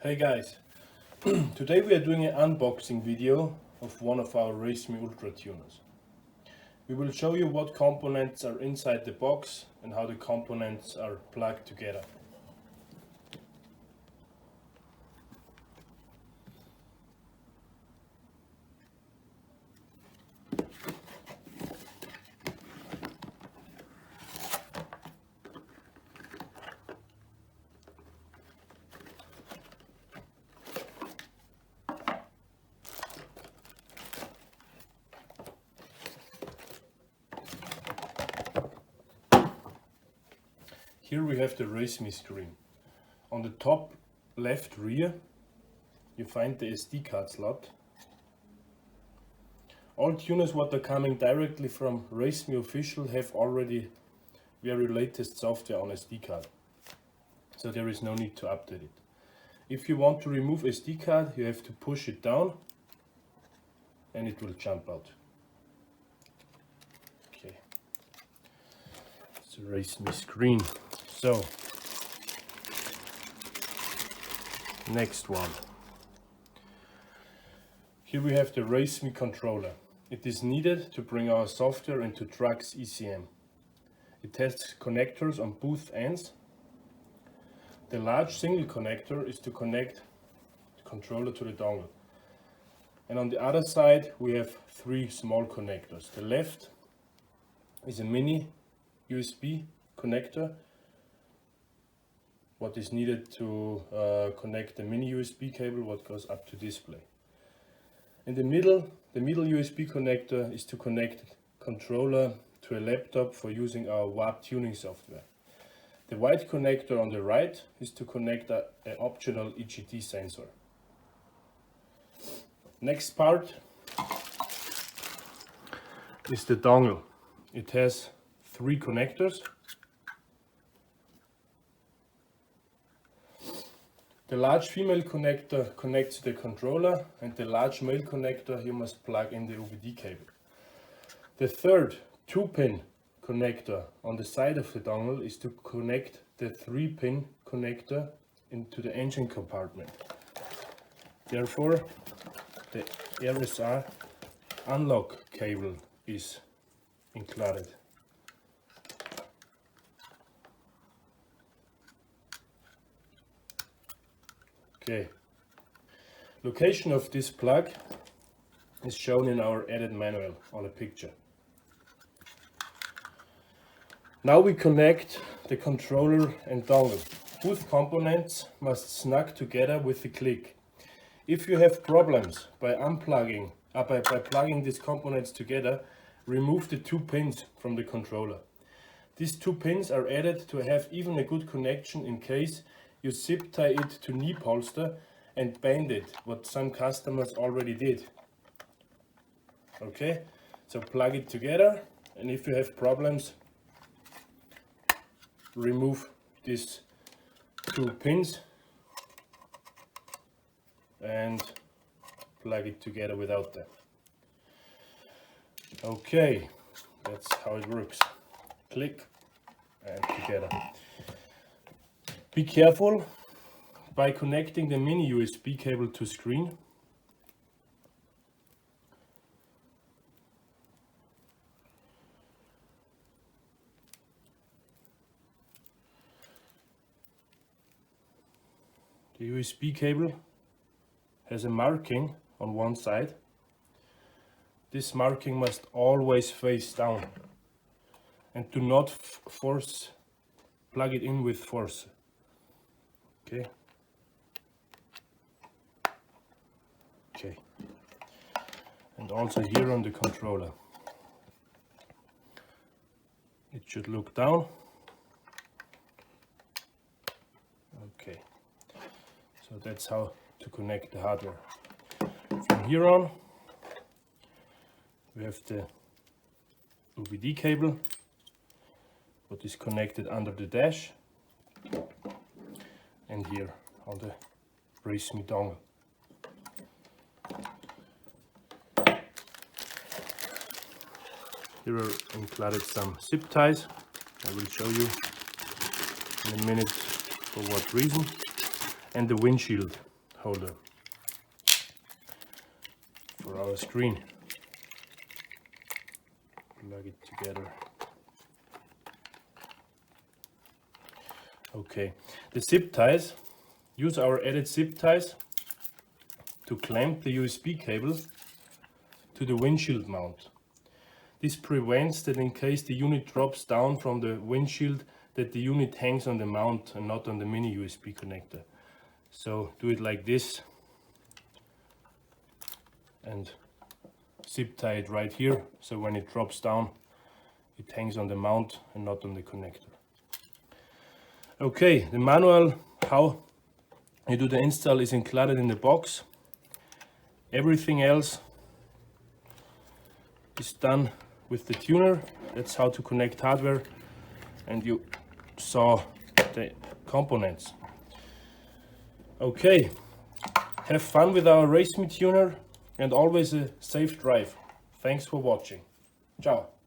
Hey guys, today we are doing an unboxing video of one of our RaceMe Ultra tuners. We will show you what components are inside the box and how the components are plugged together. Here we have the RaceMe screen. On the top left rear you find the SD card slot. All tuners what are coming directly from RaceMe official have already very latest software on SD card, so there is no need to update it. If you want to remove SD card, you have to push it down and it will jump out. Okay, it's a RaceMe screen. So, next one. Here we have the RaceMe controller. It is needed to bring our software into truck's ECM. It has connectors on both ends. The large single connector is to connect the controller to the dongle. And on the other side we have three small connectors. The left is a mini USB connector, what is needed to connect the mini USB cable what goes up to display. In the middle USB connector is to connect controller to a laptop for using our warp tuning software. The white connector on the right is to connect an optional EGT sensor. Next part is the dongle. It has three connectors. The large female connector connects to the controller, and the large male connector you must plug in the OBD cable. The third 2-pin connector on the side of the dongle is to connect the 3-pin connector into the engine compartment. Therefore, the RSR unlock cable is included. Okay. Location of this plug is shown in our edit manual on a picture. Now we connect the controller and dongle. Both components must snug together with a click. If you have problems by plugging these components together, remove the 2 pins from the controller. These 2 pins are added to have even a good connection in case you zip tie it to knee holster and bend it, what some customers already did. Okay, so plug it together, and if you have problems, remove these 2 pins and plug it together without them. Okay, that's how it works. Click and together. Be careful by connecting the mini USB cable to screen. The USB cable has a marking on one side. This marking must always face down, and do not plug it in with force. Okay. Okay. And also here on the controller, it should look down. Okay. So that's how to connect the hardware. From here on, we have the OBD cable, what is connected under the dash, and here on the RaceMe dongle. Here are included some zip ties. I will show you in a minute for what reason. And the windshield. holder for our screen. Plug it together. Okay, the zip ties, use our added zip ties to clamp the USB cable to the windshield mount. This prevents that in case the unit drops down from the windshield, that the unit hangs on the mount and not on the mini USB connector. So do it like this and zip tie it right here, so when it drops down it hangs on the mount and not on the connector. Okay, the manual how you do the install is included in the box. Everything else is done with the tuner. That's how to connect hardware, and you saw the components. Okay, have fun with our RaceMe tuner and always a safe drive. Thanks for watching. Ciao.